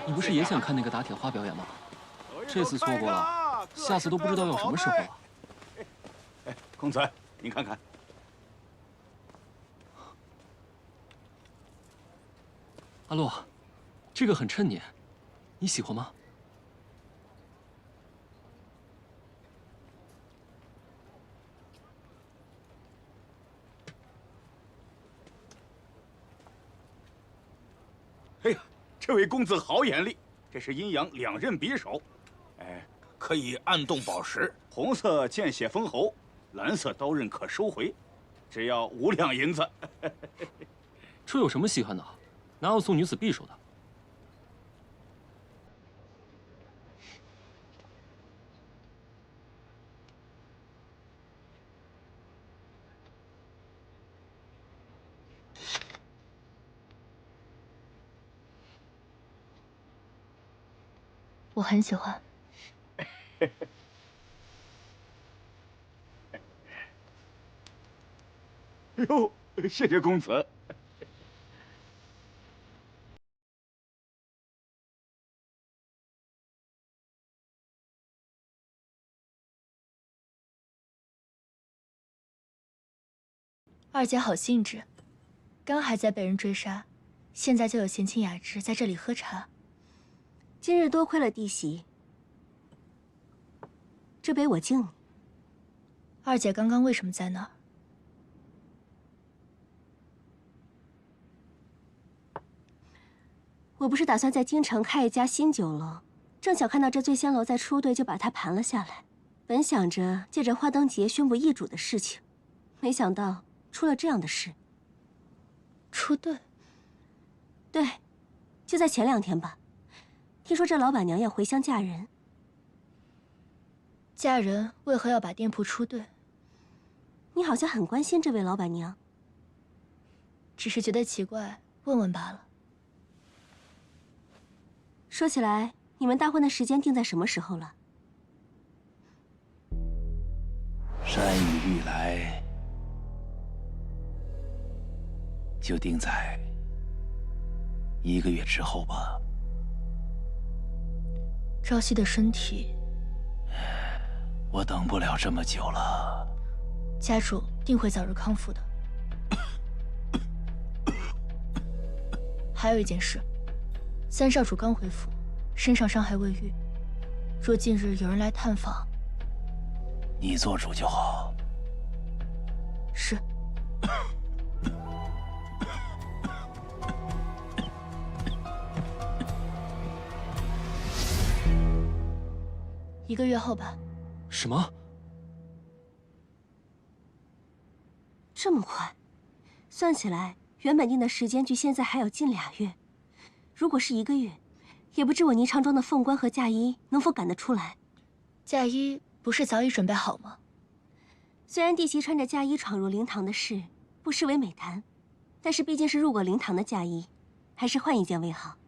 你不是也想看那个打铁花表演吗？这次错过了，下次都不知道要什么时候了。公子，您看看。阿洛，这个很衬你，你喜欢吗？哎呀，这位公子好眼力，这是阴阳两刃匕首，哎，可以暗动宝石，红色见血封喉，蓝色刀刃可收回，只要5两银子。这有什么稀罕的？哪有送女子匕首的？我很喜欢。哎呦，谢谢公子。二姐好兴致，刚还在被人追杀，现在就有闲情雅致在这里喝茶。今日多亏了弟媳，这杯我敬你。二姐刚刚为什么在那儿？我不是打算在京城开一家新酒楼，正巧看到这醉仙楼在出队，就把它盘了下来。本想着借着花灯节宣布易主的事情，没想到出了这样的事。出队？对，就在前2天吧。听说这老板娘要回乡嫁人。嫁人为何要把店铺出队？你好像很关心这位老板娘。只是觉得奇怪，问问罢了。说起来，你们大婚的时间定在什么时候了？山雨欲来，就定在1个月之后吧。朝夕的身体，我等不了这么久了。家主定会早日康复的。还有一件事，三少主刚回府，身上伤还未愈。若近日有人来探访，你做主就好。是。1个月后吧。什么？这么快？算起来，原本定的时间距现在还有近2月。如果是1个月，也不知我霓裳庄的凤冠和嫁衣能否赶得出来。嫁衣不是早已准备好吗？虽然弟媳穿着嫁衣闯入灵堂的事不失为美谈，但是毕竟是入过灵堂的嫁衣，还是换一件为好。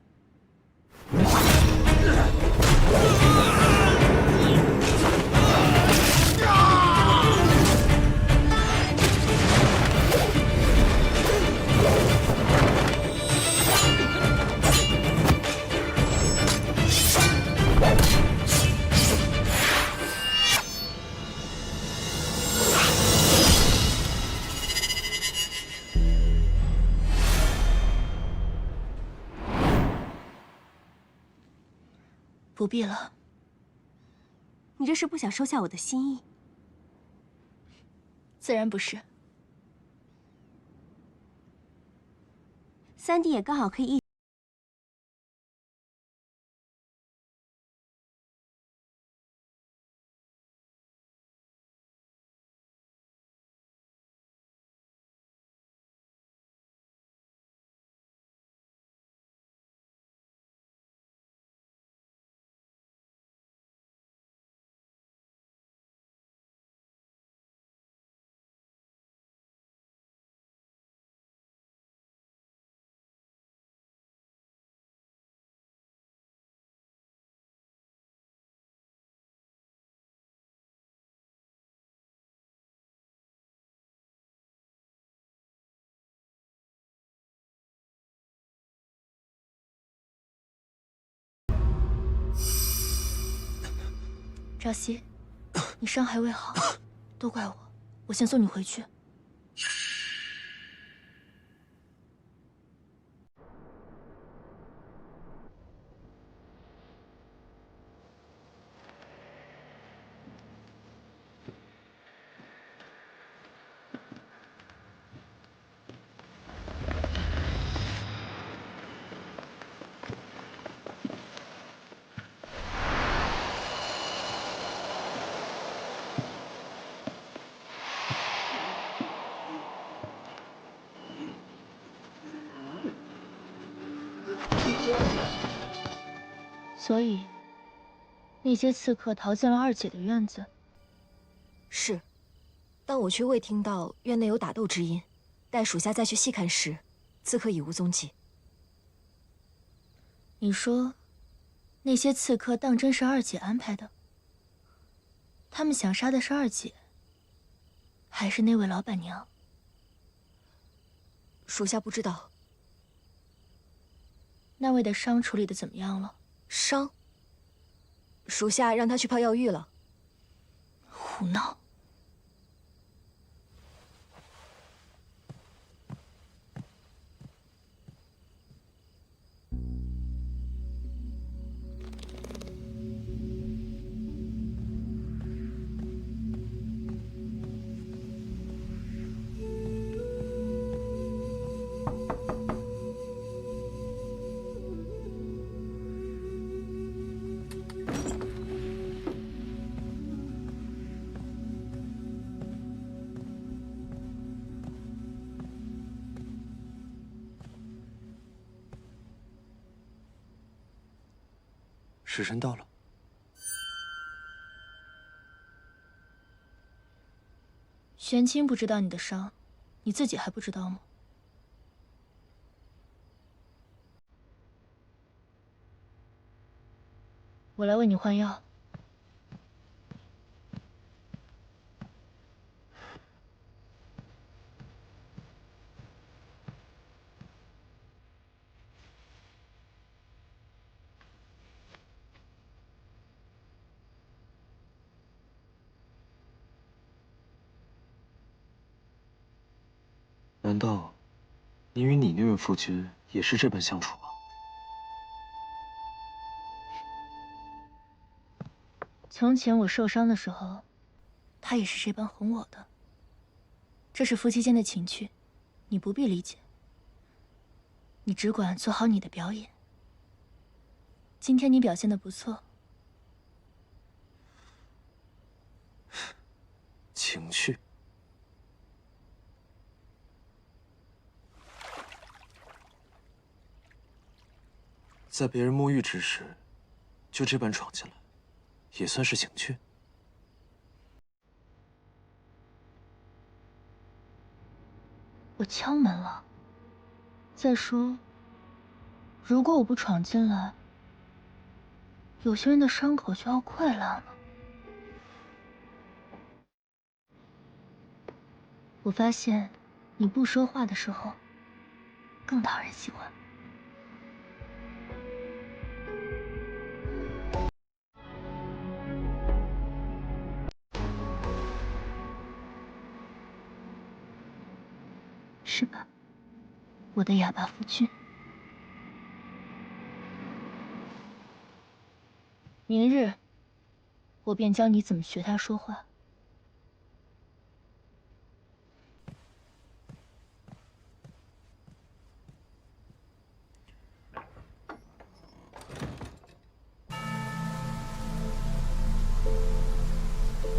不必了。你这是不想收下我的心意？自然不是。三弟也刚好可以一。赵熙，你伤还未好，都怪我，我先送你回去。所以，那些刺客逃进了二姐的院子。是，但我却未听到院内有打斗之音。待属下再去细看时，刺客已无踪迹。你说，那些刺客当真是二姐安排的？他们想杀的是二姐，还是那位老板娘？属下不知道。那位的伤处理的怎么样了？伤？属下让他去泡药浴了。胡闹！时辰到了。玄清不知道你的伤，你自己还不知道吗？我来为你换药。难道你与你那位夫君也是这般相处吗？从前我受伤的时候，他也是这般哄我的。这是夫妻间的情趣，你不必理解。你只管做好你的表演。今天你表现得不错。情趣。在别人沐浴之时，就这般闯进来，也算是情趣。我敲门了。再说，如果我不闯进来，有些人的伤口就要溃烂了。我发现，你不说话的时候，更讨人喜欢。是吧，我的哑巴夫君？明日，我便教你怎么学他说话。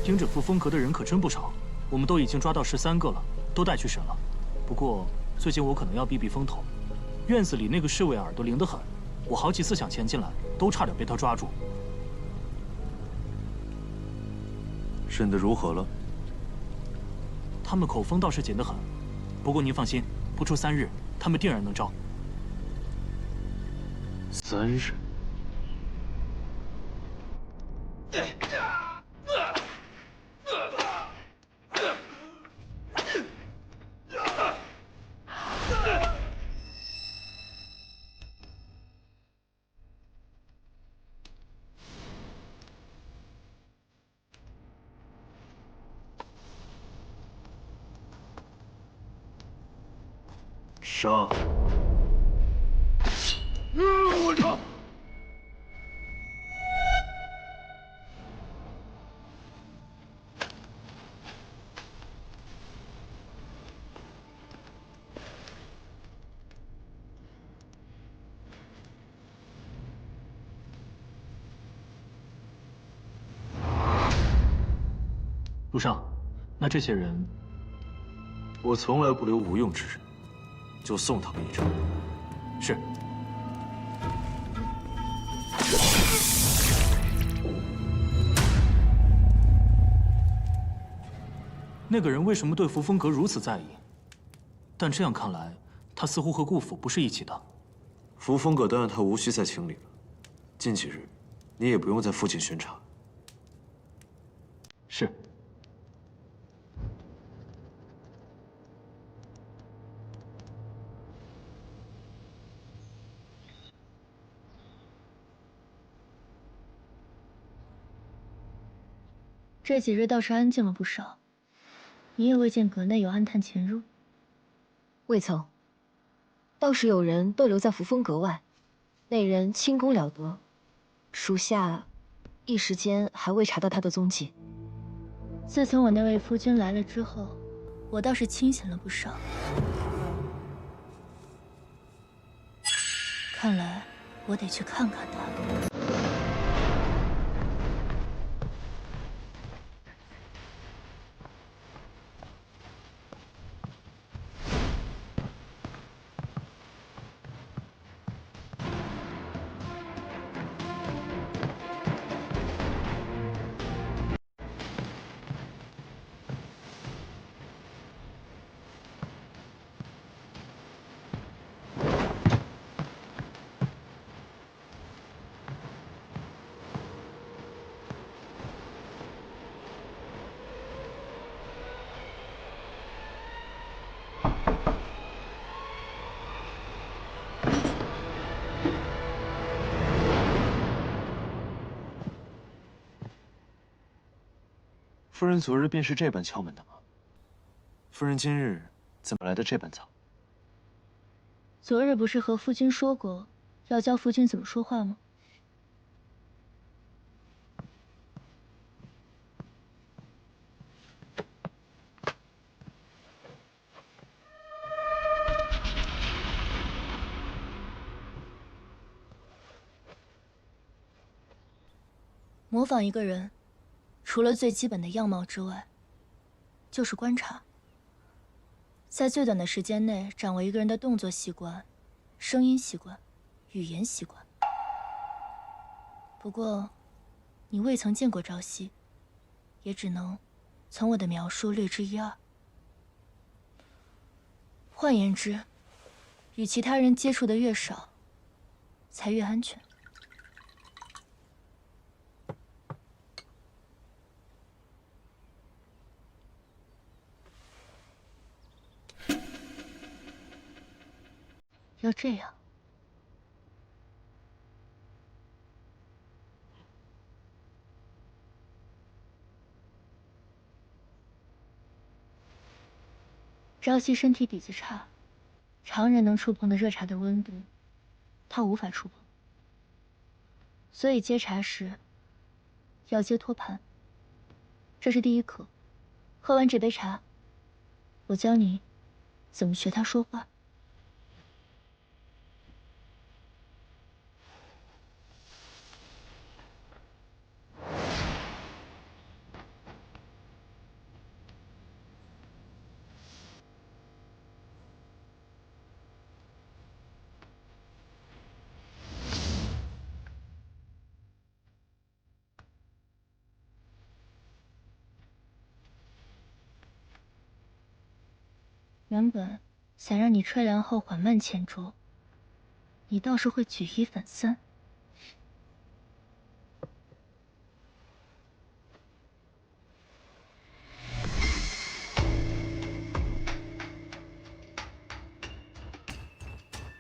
听这副风格的人可真不少，我们都已经抓到13个了，都带去审了。不过最近我可能要避避风头，院子里那个侍卫耳朵灵得很，我好几次想潜进来，都差点被他抓住。审得如何了？他们口风倒是紧得很，不过您放心，不出3日，他们定然能招。3日。上！我操！陆上，那这些人，我从来不留无用之人，就送他们一程。是。那个人为什么对扶风阁如此在意？但这样看来，他似乎和顾府不是一起的。扶风阁的案他无需再清理了，近几日，你也不用在附近巡查。是。这几日倒是安静了不少，你也未见阁内有暗探潜入。未曾，倒是有人逗留在扶风阁外，那人轻功了得，属下一时间还未查到他的踪迹。自从我那位夫君来了之后，我倒是清醒了不少。看来我得去看看他。夫人昨日便是这般敲门的吗？夫人今日怎么来得这般早？昨日不是和夫君说过，要教夫君怎么说话吗？模仿一个人，除了最基本的样貌之外，就是观察。在最短的时间内掌握一个人的动作习惯、声音习惯、语言习惯。不过，你未曾见过朝夕，也只能从我的描述略知一二。换言之，与其他人接触的越少，才越安全。要这样。朝夕身体底子差，常人能触碰的热茶的温度，他无法触碰。所以接茶时要接托盘。这是第一课。喝完这杯茶，我教你怎么学他说话。原本想让你吹凉后缓慢前桌，你倒是会举一反三。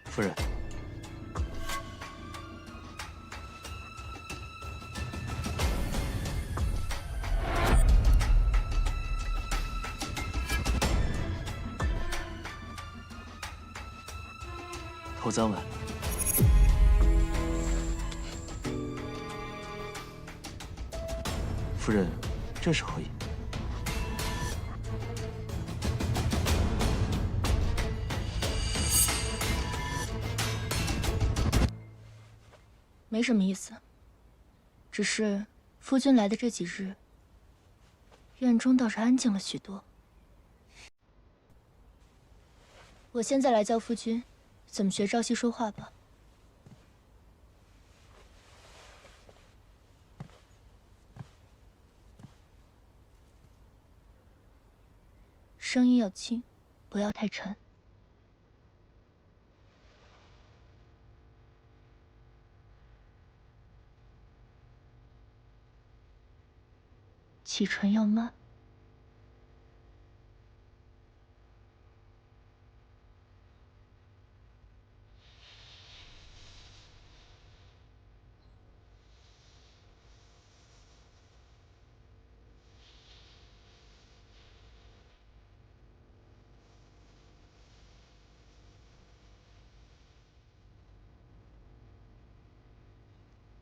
夫人，暂晚。夫人，这是何意？没什么意思，只是夫君来的这几日，院中倒是安静了许多。我现在来教夫君怎么学朝夕说话吧。声音要轻，不要太沉。起唇要慢。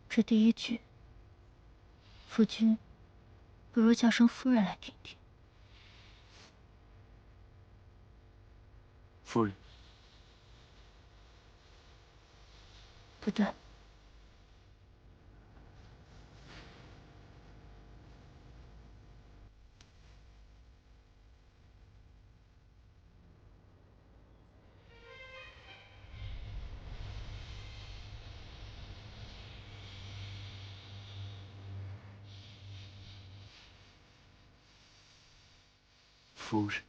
这第一句，夫君不如叫声夫人来听听。夫人，不对，夫人，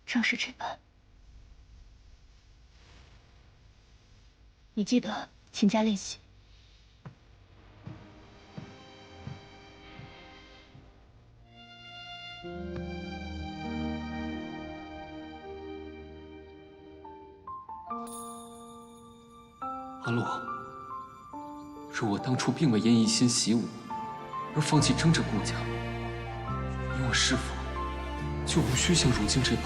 正是这般。你记得勤加练习。阿洛，若我当初并未因一心习武而放弃争这顾家，你我是否就无需像如今这般？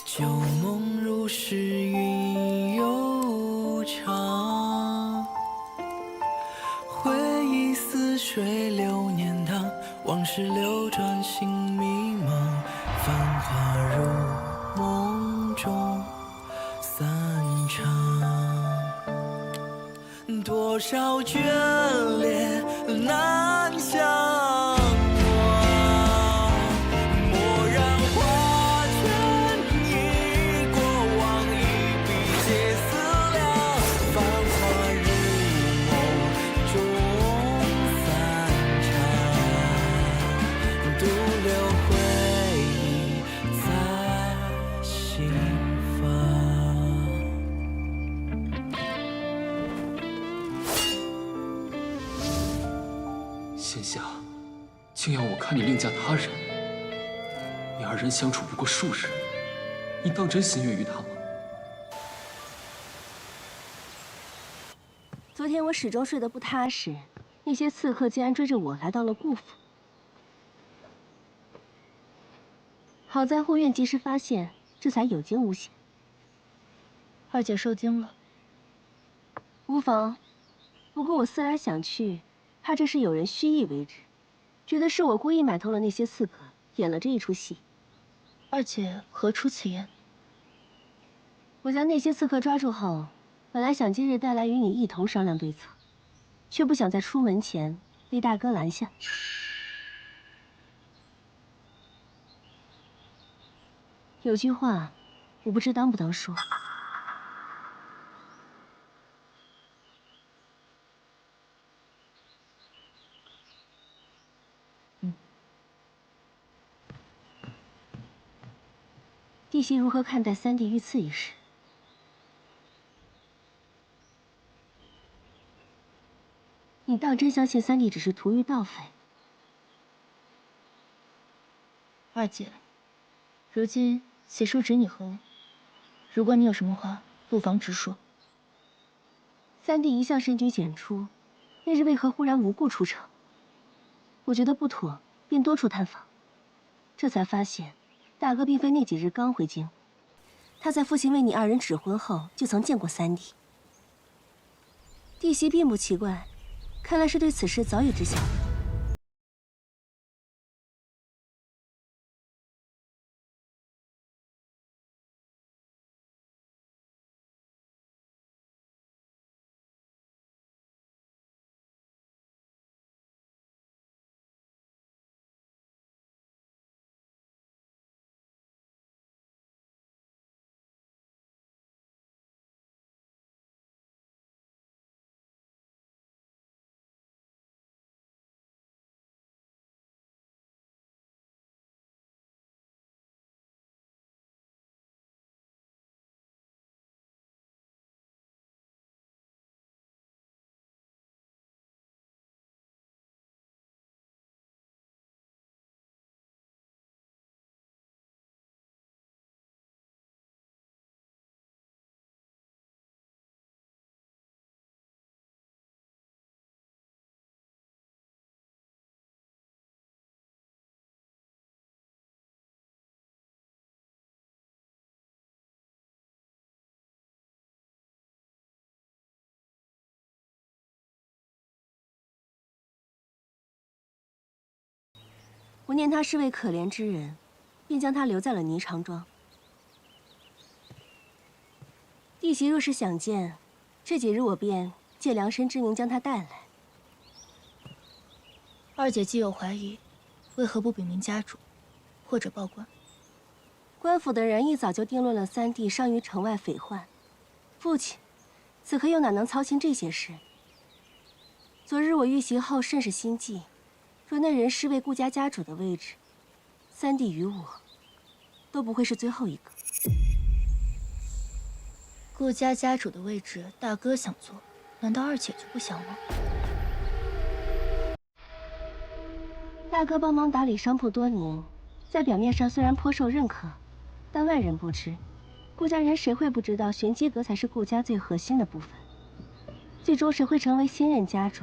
旧梦如诗云悠长，回忆似水流年堂，往事流转心迷茫，繁华如梦中散场，多少眷恋难相。现下竟要我看你另嫁他人，你二人相处不过数日，你当真心悦于他吗？昨天我始终睡得不踏实，那些刺客竟然追着我来到了顾府。好在护院及时发现，这才有惊无险。二姐受惊了，无妨。不过我思来想去，怕这是有人蓄意为之，觉得是我故意买通了那些刺客，演了这一出戏。二姐何出此言？我将那些刺客抓住后，本来想今日带来与你一同商量对策，却不想在出门前被大哥拦下。有句话，我不知当不当说。弟媳如何看待三弟遇刺一事？你当真相信三弟只是图欲盗匪？二姐，如今邪术只你和我，如果你有什么话，不妨直说。三弟一向深居简出，那日为何忽然无故出城？我觉得不妥，便多处探访。这才发现，大哥并非那几日刚回京，他在父亲为你二人指婚后，就曾见过三弟。弟媳并不奇怪，看来是对此事早已知晓的。我念他是位可怜之人，便将他留在了霓裳庄。弟媳若是想见，这几日我便借量身之名将他带来。二姐既有怀疑，为何不禀明家主，或者报官？官府的人一早就定论了三弟伤于城外匪患，父亲此刻又哪能操心这些事？昨日我遇袭后甚是心悸。若那人是为顾家家主的位置，三弟与我都不会是最后一个。顾家家主的位置，大哥想坐，难道二姐就不想吗？大哥帮忙打理商铺多年，在表面上虽然颇受认可，但外人不知，顾家人谁会不知道玄机阁才是顾家最核心的部分？最终谁会成为新任家主？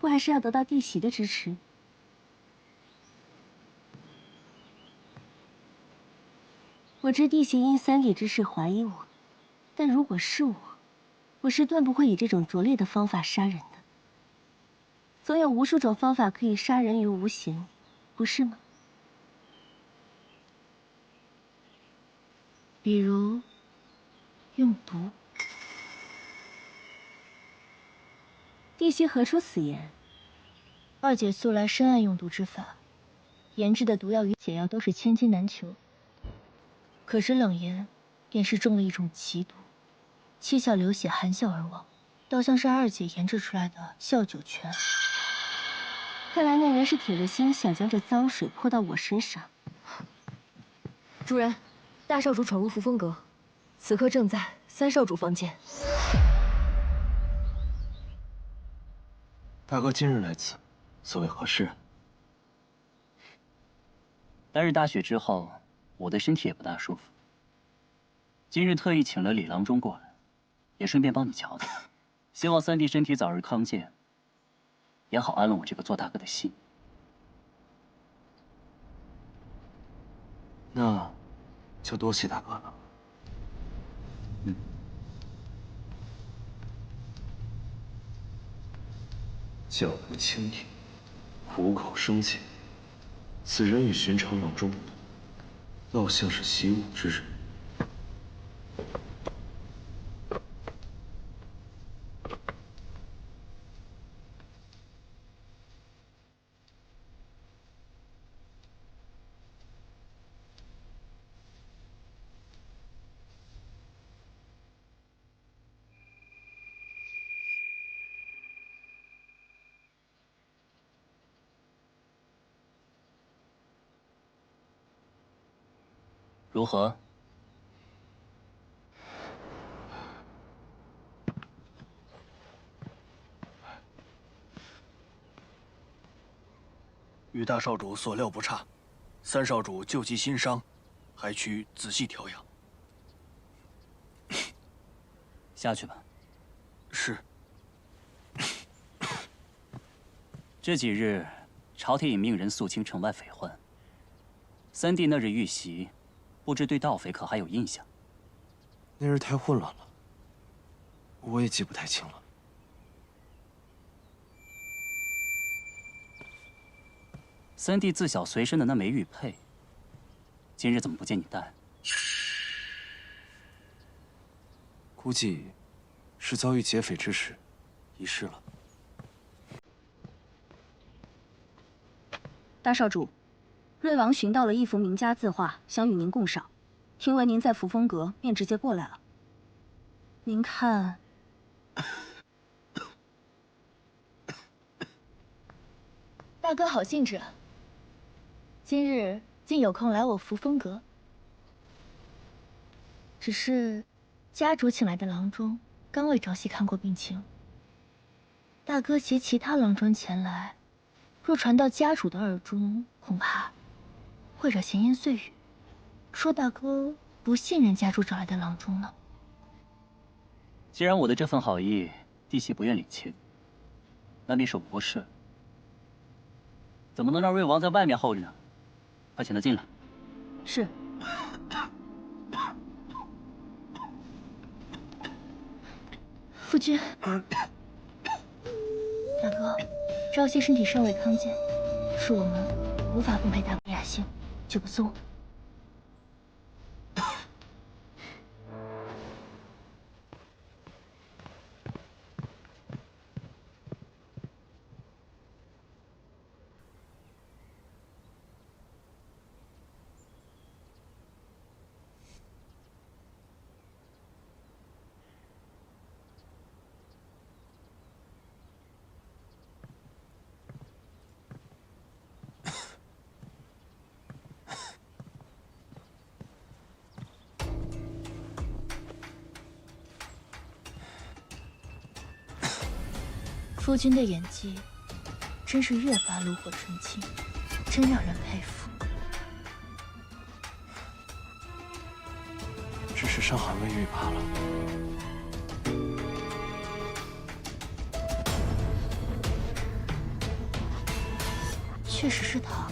不还是要得到弟媳的支持？我知弟媳因三弟之事怀疑我，但如果是我，我是断不会以这种拙劣的方法杀人的。总有无数种方法可以杀人于无形，不是吗？比如用毒。弟媳何出此言？二姐素来深谙用毒之法，研制的毒药与解药都是千金难求。可是冷言便是中了一种奇毒，七窍流血，含笑而亡，倒像是二姐研制出来的笑九泉。看来那人是铁了心想将这脏水泼到我身上。主人，大少主闯入扶风阁，此刻正在三少主房间。大哥今日来此，所为何事？单日大雪之后，我的身体也不大舒服。今日特意请了李郎中过来，也顺便帮你瞧瞧，希望三弟身体早日康健，也好安了我这个做大哥的心。那就多谢大哥了。嗯。脚步轻盈，虎口生剑，此人与寻常郎中不同，倒像是习武之人。如何？与大少主所料不差，三少主救急心伤，还需仔细调养。下去吧。是。这几日，朝廷已命人肃清城外匪患。三弟那日遇袭，不知对盗匪可还有印象？那日太混乱了，我也记不太清了。三弟自小随身的那枚玉佩，今日怎么不见你戴？估计是遭遇劫匪之时，遗失了。大少主，瑞王寻到了一幅名家字画，想与您共赏。听闻您在扶风阁，便直接过来了。您看，大哥好兴致啊！今日竟有空来我扶风阁。只是家主请来的郎中刚为朝夕看过病情，大哥携其他郎中前来，若传到家主的耳中，恐怕会惹闲言碎语，说大哥不信任家主找来的郎中呢。既然我的这份好意弟媳不愿领情，那便手不过事。怎么能让瑞王在外面候着呢？快请他进来。是。夫君，大哥，朝夕身体尚未康健，恕我们无法奉陪大哥雅兴，就不送。夫君的演技真是越发炉火纯青，真让人佩服。只是伤寒未愈罢了。确实是他。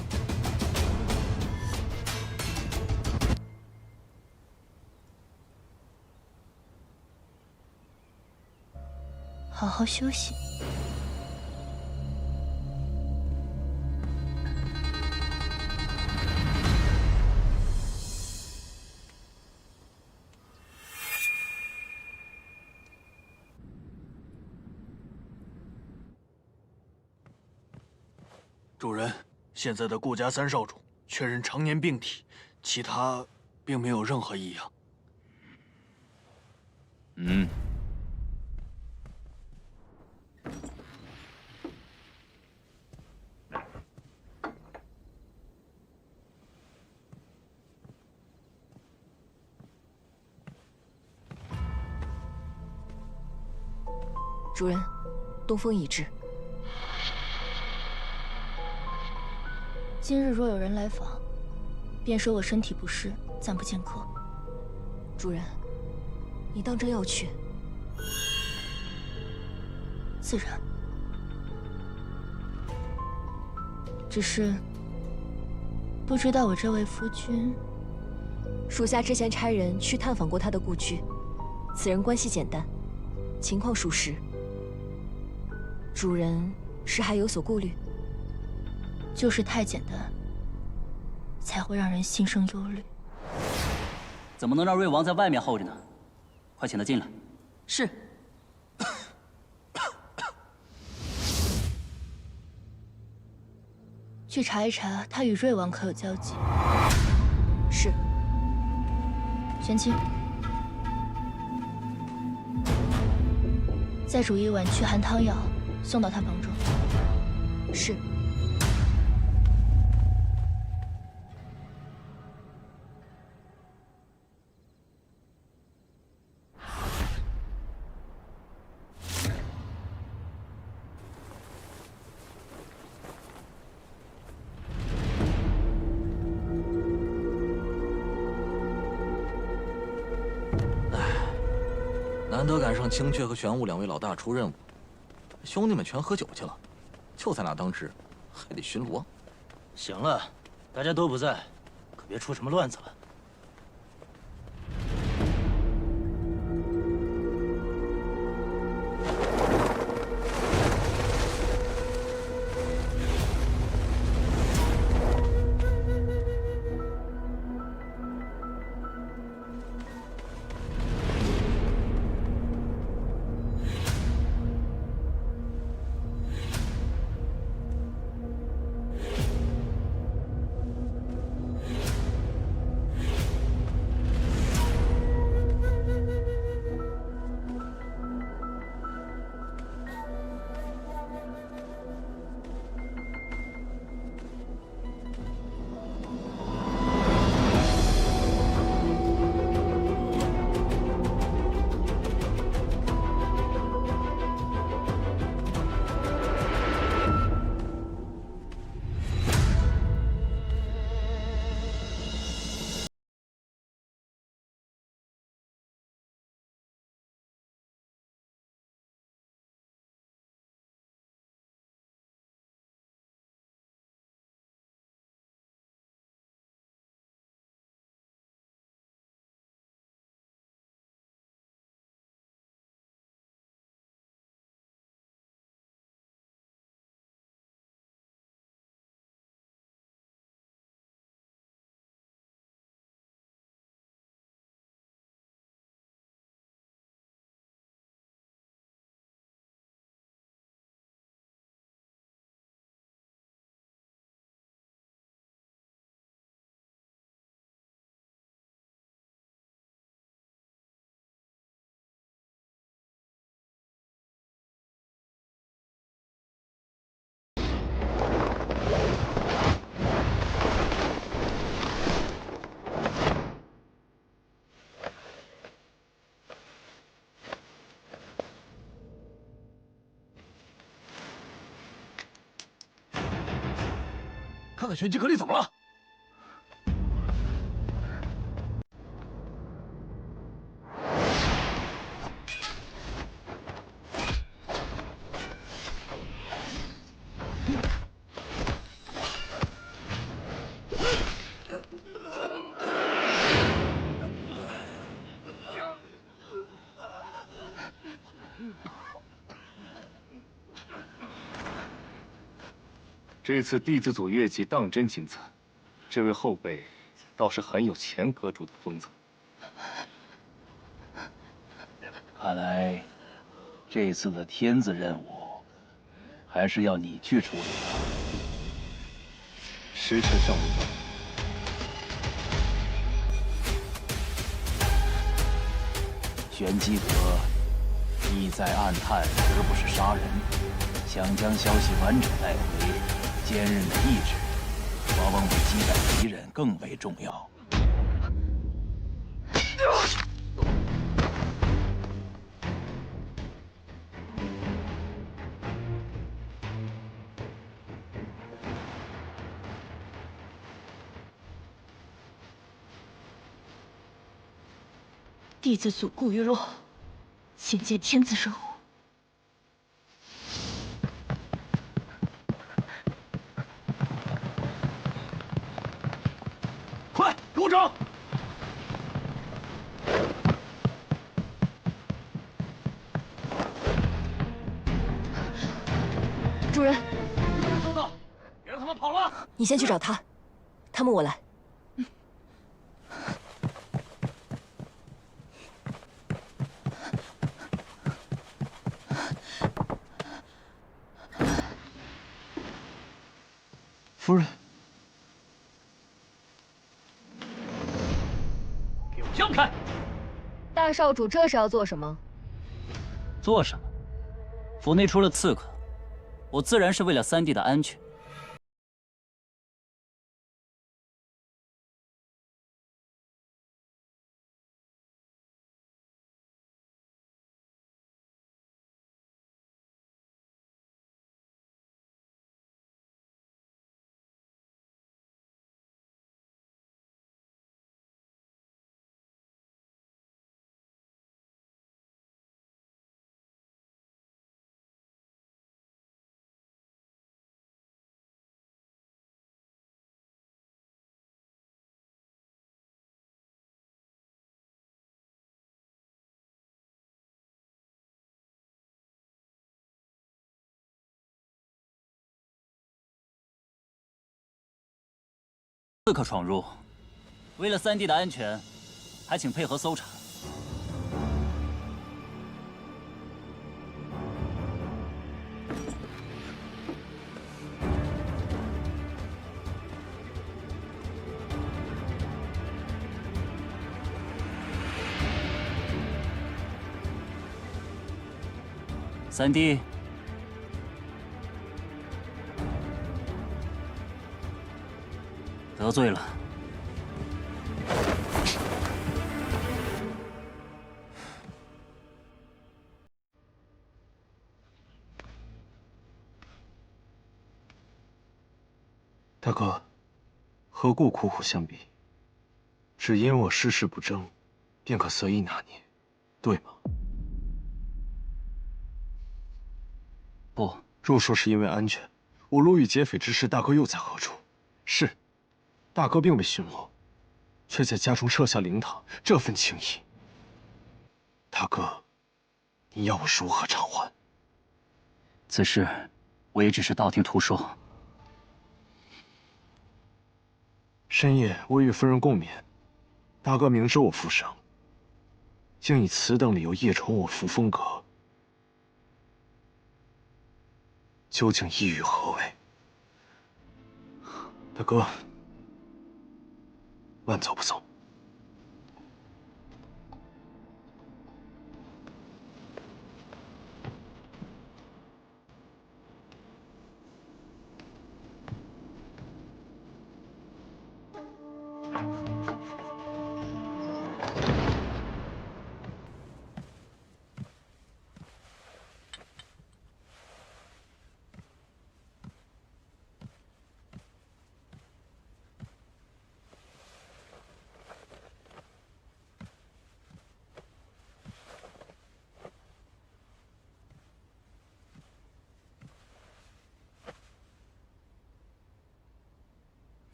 好好休息。主人，现在的顾家三少主确认常年病体，其他并没有任何异样。主人，东风已至。今日若有人来访，便说我身体不适，暂不见客。主人，你当真要去？自然。只是不知道我这位夫君，属下之前差人去探访过他的故居，此人关系简单，情况属实。主人是还有所顾虑？就是太简单，才会让人心生忧虑。怎么能让瑞王在外面候着呢？快请他进来。是。去查一查他与瑞王可有交集。是。玄清，再煮一碗驱寒汤药，送到他房中。是。难得赶上青雀和玄武两位老大出任务，兄弟们全喝酒去了，就在那当值，还得巡逻。行了，大家都不在，可别出什么乱子了。看看玄机阁里怎么了？这次弟子组越级当真精彩，这位后辈倒是很有前阁主的风采。看来这次的天子任务还是要你去处理了。时辰尚未到。玄机阁意在暗探，而不是杀人。想将消息完整带回，坚韧的意志往往比击败敌人更为重要。弟子组顾玉若，请见天子任务。快，给我整！主人，收到，别让他们跑了。你先去找他，他们我来。夫人，给我让开！大少主这是要做什么？做什么？府内出了刺客，我自然是为了三弟的安全。刺客闯入，为了三弟的安全，还请配合搜查。三弟，得罪了。大哥，何故苦苦相逼？只因我事事不争，便可随意拿捏，对吗？ 不，若说是因为安全，我路遇劫匪之时，大哥又在何处？是，大哥并未寻我，却在家中设下灵堂，这份情谊，大哥，你要我如何偿还？此事我也只是道听途说。深夜我与夫人共眠，大哥明知我负伤，竟以此等理由夜闯我扶风阁。 究竟意欲何为？大哥，慢走不送。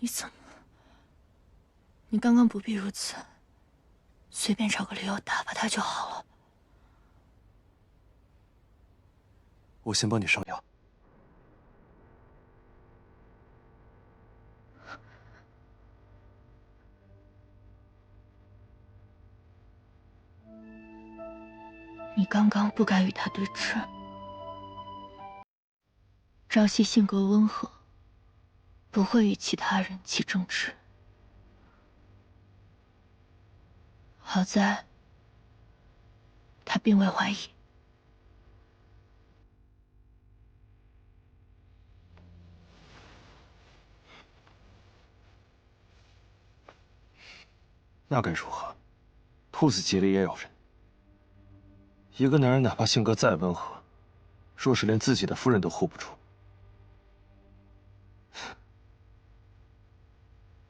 你怎么？你刚刚不必如此，随便找个理由打发他就好了。我先帮你上药。你刚刚不该与他对峙。朝夕性格温和。 不会与其他人起争执。好在，他并未怀疑。那该如何？兔子急了也咬人。一个男人哪怕性格再温和，若是连自己的夫人都护不住，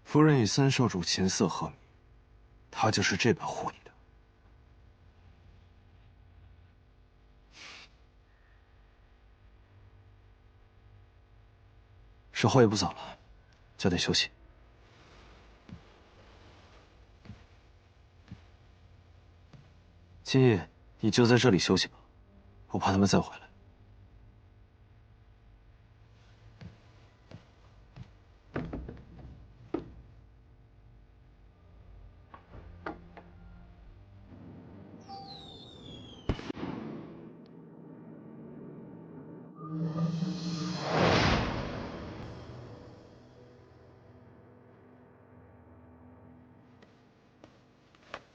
夫人与三少主琴瑟和鸣，他就是这般护你的。时候也不早了，早点休息。今夜你就在这里休息吧，我怕他们再回来。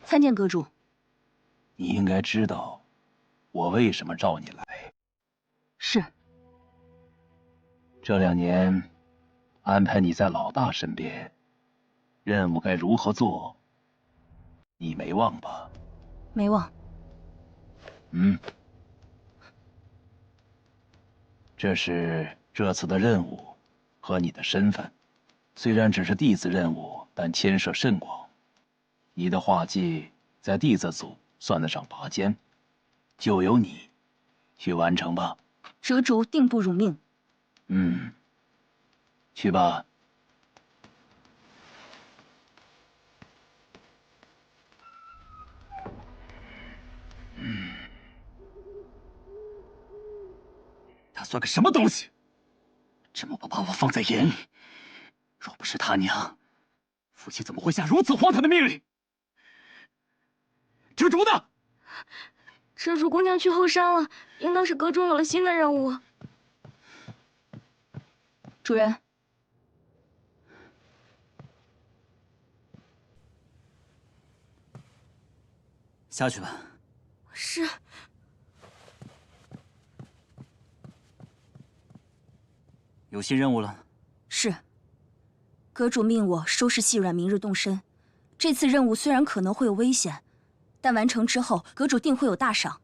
参见阁主。你应该知道，我为什么召你来。是。这2年，安排你在老大身边，任务该如何做，你没忘吧？没忘。嗯。这是这次的任务和你的身份，虽然只是弟子任务，但牵涉甚广。 你的画技在弟子组算得上拔尖，就由你去完成吧。阁主定不辱命。嗯，去吧。他算个什么东西？这么不把我放在眼里？若不是他娘，父亲怎么会下如此荒唐的命令？遮竹呢？遮竹姑娘去后山了，应当是阁中有了新的任务。主人，下去吧。是。有新任务了。是。阁主命我收拾细软，明日动身。这次任务虽然可能会有危险，但完成之后，阁主定会有大赏。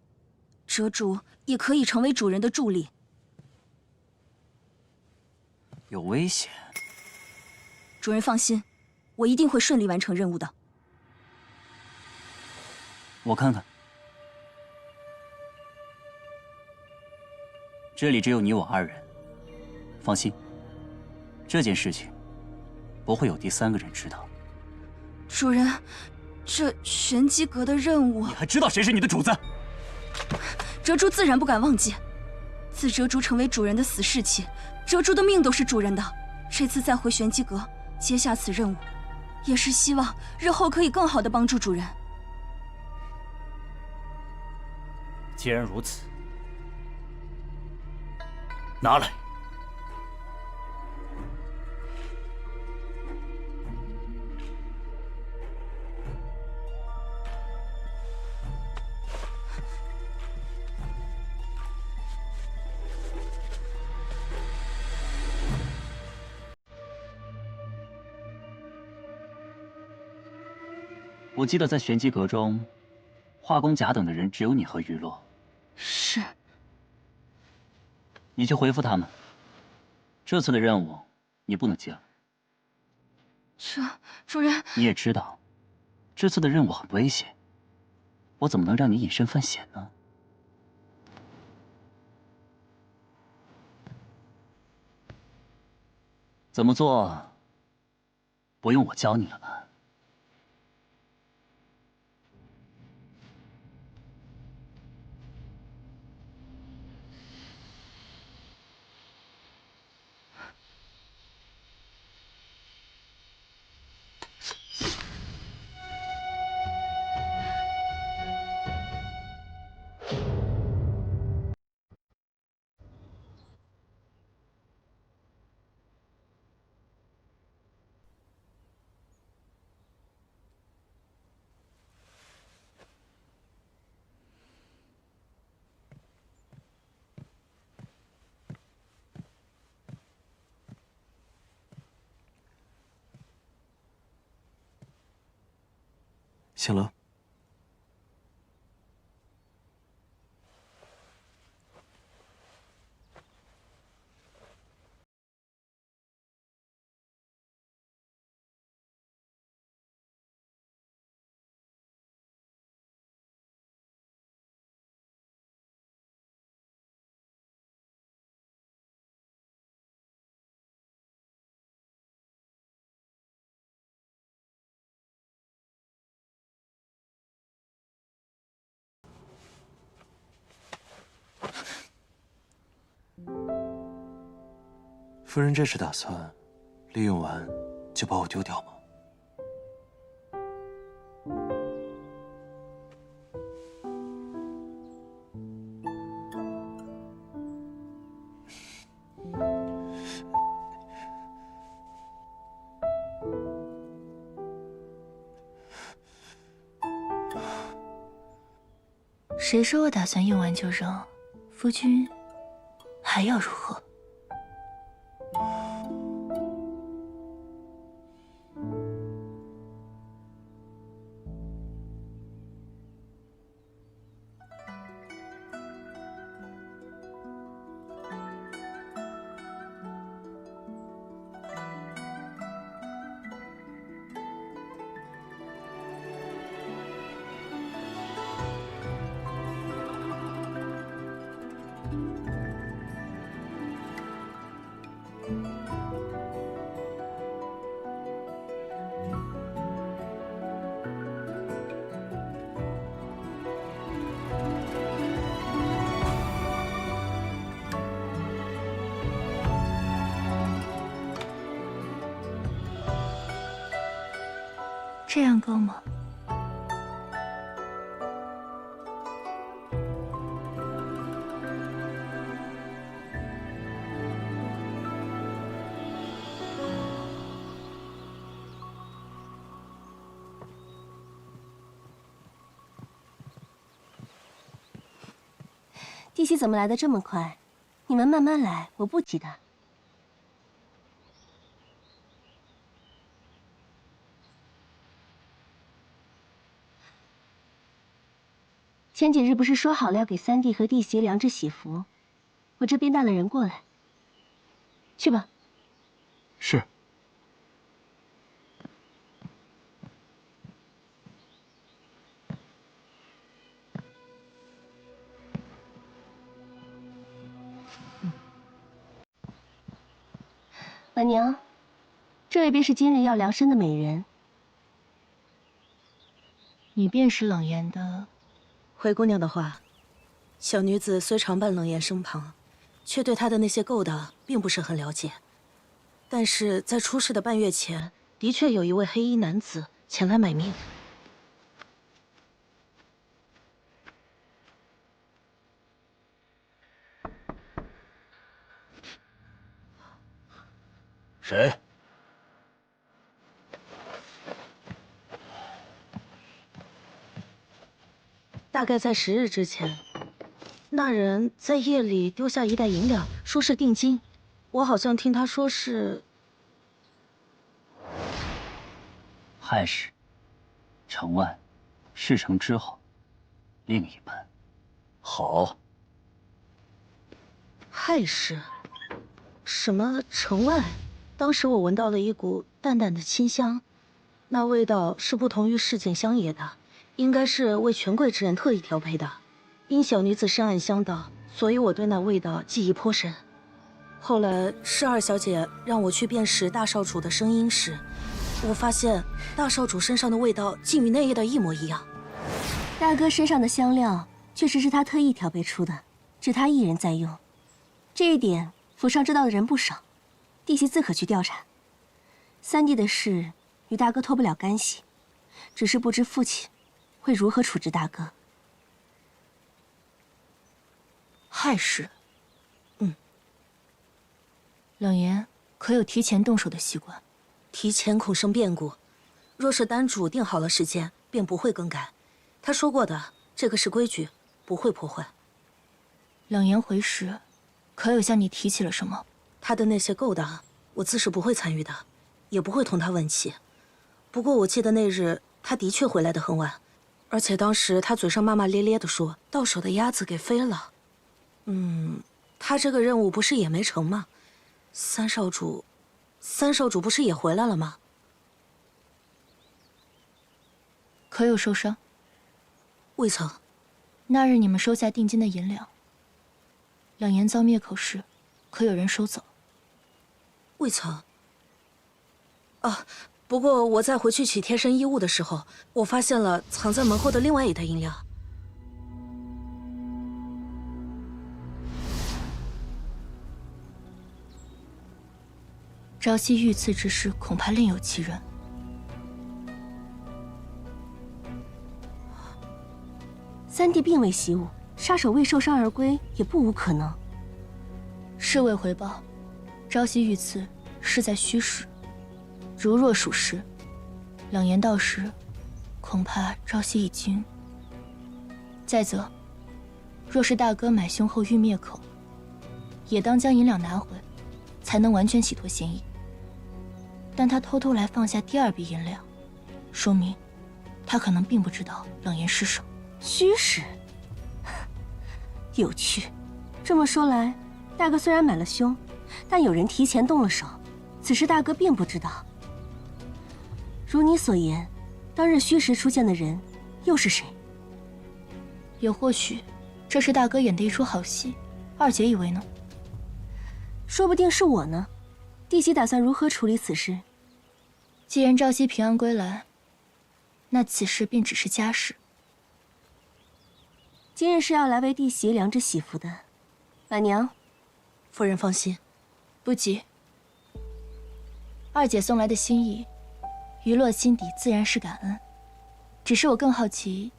遮竹也可以成为主人的助力。有危险？主人放心，我一定会顺利完成任务的。我看看，这里只有你我2人。放心，这件事情不会有第3个人知道。主人，这玄机阁的任务，你还知道谁是你的主子？遮竹自然不敢忘记。自遮竹成为主人的死士起，遮竹的命都是主人的。这次再回玄机阁接下此任务，也是希望日后可以更好的帮助主人。既然如此，拿来。我记得在玄机阁中，画工甲等的人只有你和雨落。是。你去回复他们，这次的任务你不能接了。主人，你也知道，这次的任务很危险，我怎么能让你隐身犯险呢？怎么做，不用我教你了吧？醒了。夫人这是打算利用完就把我丢掉吗？谁说我打算用完就扔？夫君还要如何？这样够吗？弟媳怎么来的这么快？你们慢慢来，我不急的。前几日不是说好了要给三弟和弟媳量制喜服，我这边带了人过来。去吧。是。婉娘，这位便是今日要量身的美人。你便是冷颜的。回姑娘的话，小女子虽常伴冷颜身旁，却对她的那些勾当并不是很了解。但是在出事的半月前，的确有一位黑衣男子前来买命。谁？大概在10日之前，那人在夜里丢下1袋银两，说是定金。我好像听他说是亥时，城外，事成之后，另一半。好。亥时，什么城外？当时我闻到了一股淡淡的清香，那味道是不同于市井乡野的。应该是为权贵之人特意调配的，因小女子深谙香道，所以我对那味道记忆颇深。后来是二小姐让我去辨识大少主的声音时，我发现大少主身上的味道竟与那夜的一模一样。大哥身上的香料确实是他特意调配出的，只他一人在用。这一点府上知道的人不少，弟媳自可去调查。三弟的事与大哥脱不了干系，只是不知父亲会如何处置大哥。亥时，冷颜可有提前动手的习惯？提前恐生变故，若是丹主定好了时间，便不会更改。他说过的，这个是规矩，不会破坏。冷颜回时，可有向你提起了什么？他的那些勾当，我自是不会参与的，也不会同他问起。不过我记得那日他的确回来得很晚。而且当时他嘴上骂骂咧咧地说，到手的鸭子给飞了。他这个任务不是也没成吗？三少主不是也回来了吗？可有受伤？未曾。那日你们收下定金的银两，冷颜遭灭口时，可有人收走？未曾。啊。不过我在回去取贴身衣物的时候，我发现了藏在门后的另外1袋银两。朝夕遇刺之事，恐怕另有其人。三弟并未习武，杀手未受伤而归也不无可能。侍卫回报，朝夕遇刺是在虚实。如若属实，冷颜到时，恐怕朝夕已经。再则，若是大哥买凶后欲灭口，也当将银两拿回，才能完全洗脱嫌疑。但他偷偷来放下第2笔银两，说明他可能并不知道冷颜失手。虚实，有趣。这么说来，大哥虽然买了凶，但有人提前动了手，此事大哥并不知道。如你所言，当日虚实出现的人又是谁？也或许，这是大哥演的一出好戏。二姐以为呢？说不定是我呢。弟媳打算如何处理此事？既然朝夕平安归来，那此事便只是家事。今日是要来为弟媳量制喜服的，婉娘。夫人放心，不急。二姐送来的心意，余落心底自然是感恩，只是我更好奇，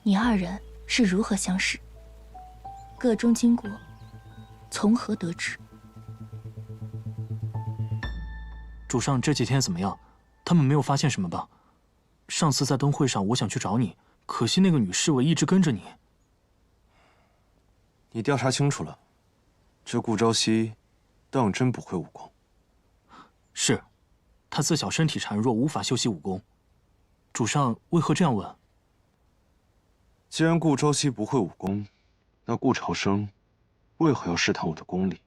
你二人是如何相识，个中经过，从何得知？主上这几天怎么样？他们没有发现什么吧？上次在灯会上，我想去找你，可惜那个女侍卫一直跟着你。你调查清楚了，这顾朝夕当真不会武功。是，他自小身体孱弱，无法修习武功。主上为何这样问？既然顾朝夕不会武功，那顾朝生为何要试探我的功力？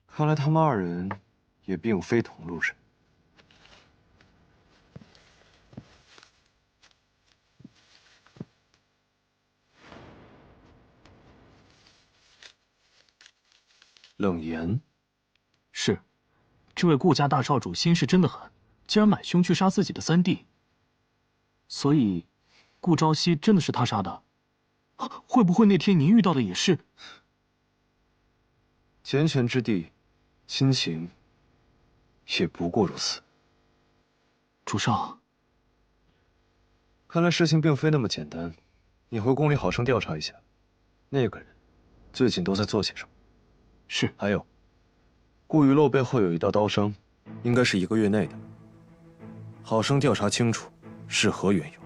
看来他们二人也并非同路人。冷言，是，这位顾家大少主心事真的很，竟然买凶去杀自己的三弟。所以，顾朝夕真的是他杀的？会不会那天您遇到的也是？缱绻之地，亲情也不过如此。主上，看来事情并非那么简单，你回宫里好生调查一下，那个人最近都在做些什么。是。还有，顾雨漏背后有一道刀伤，应该是1个月内的，好生调查清楚是何缘由。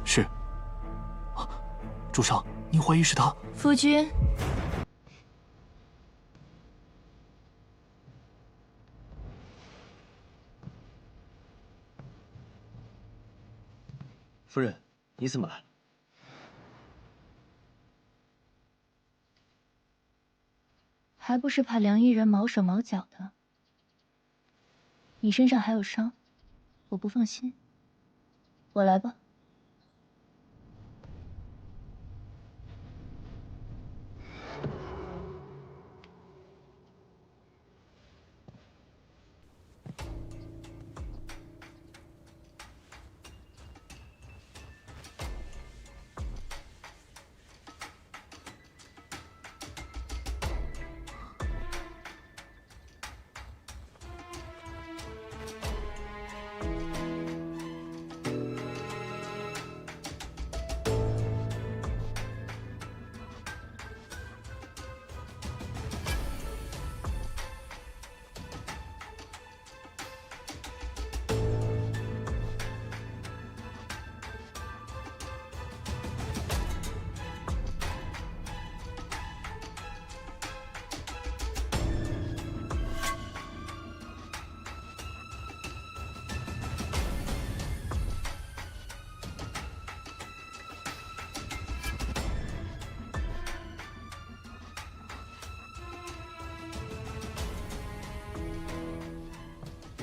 是。主上，您怀疑是他？夫君。夫人，你怎么来了？还不是怕梁一人毛手毛脚的。你身上还有伤，我不放心。我来吧。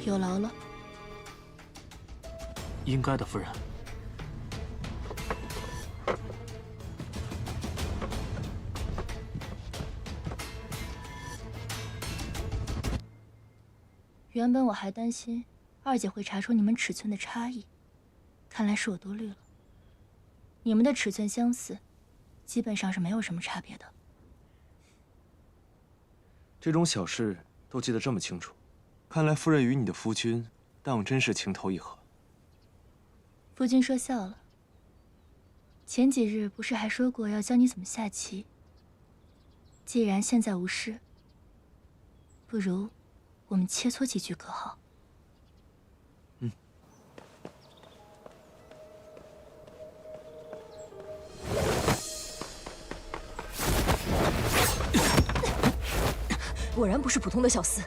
有劳了。应该的，夫人。原本我还担心二姐会查出你们尺寸的差异，看来是我多虑了。你们的尺寸相似，基本上是没有什么差别的。这种小事都记得这么清楚，看来夫人与你的夫君当真是情投意合。夫君说笑了。前几日不是还说过要教你怎么下棋？既然现在无事，不如我们切磋几局可好？果然不是普通的小厮。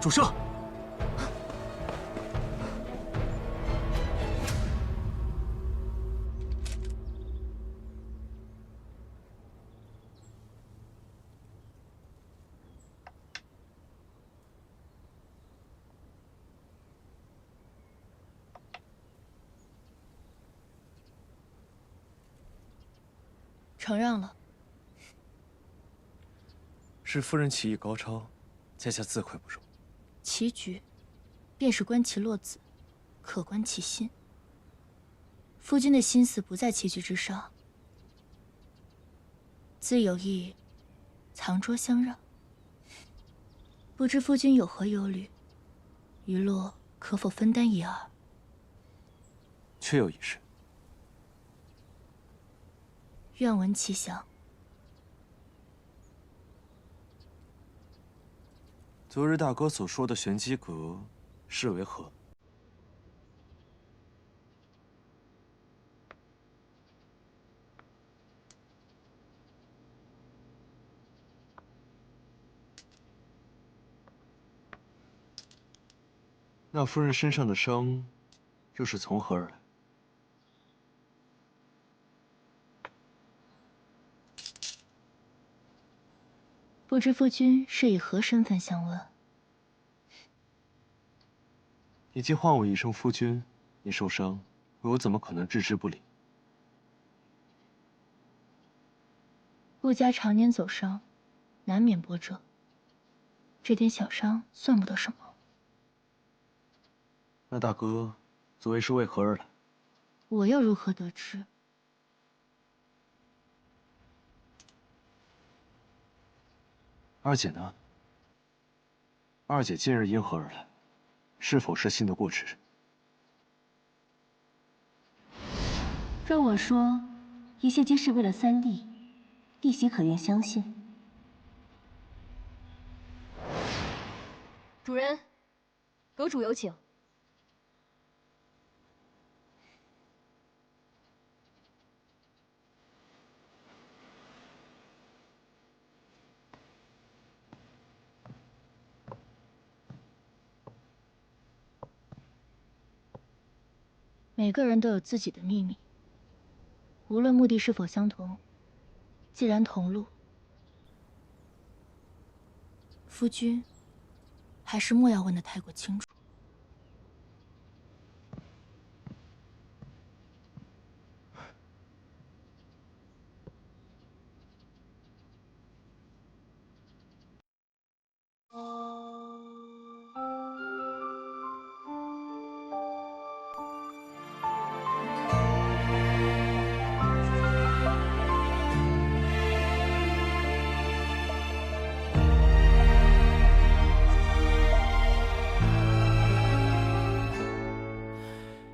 主上，承让了。是夫人棋艺高超，在下自愧不如。棋局，便是观其落子，可观其心。夫君的心思不在棋局之上，自有意藏拙相让。不知夫君有何忧虑，余洛可否分担一二？确有一事。愿闻其详。昨日大哥所说的玄机阁是为何？那夫人身上的伤，又是从何而来？不知夫君是以何身份相问？你既唤我一声夫君，你受伤，我怎么可能置之不理？顾家常年走伤，难免波折。这点小伤算不得什么。那大哥昨夜是为何而来？我又如何得知？二姐呢？二姐近日因何而来？是否是信得过之人？若我说一切皆是为了三弟，弟媳可愿相信？主人，阁主有请。每个人都有自己的秘密，无论目的是否相同，既然同路，夫君还是莫要问得太过清楚。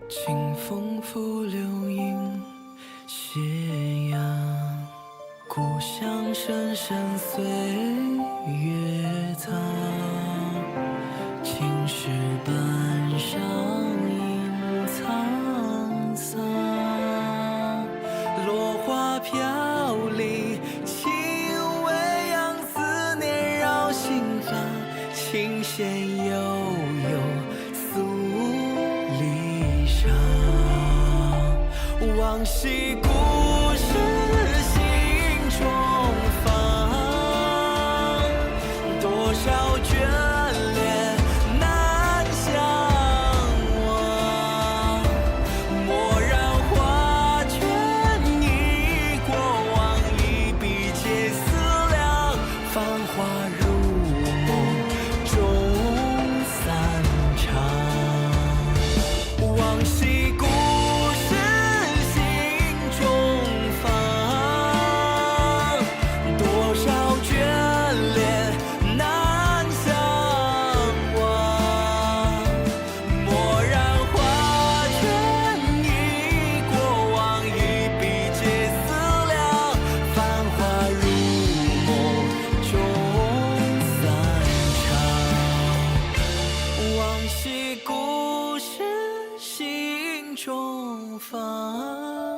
清风拂柳影斜阳，故乡深深岁月藏。青石板上影沧桑，落花飘零，轻微扬，思念绕心房，琴弦悠悠诉离殇。往昔故事心中放，多少眷恋难相忘。蓦然画卷，忆过往，一笔皆思量。繁华如梦，终散场。往昔故事心中放，多少眷恋难相忘。蓦然画卷，忆过往，一笔皆思量。繁华如梦，终散场。往昔故事心中放。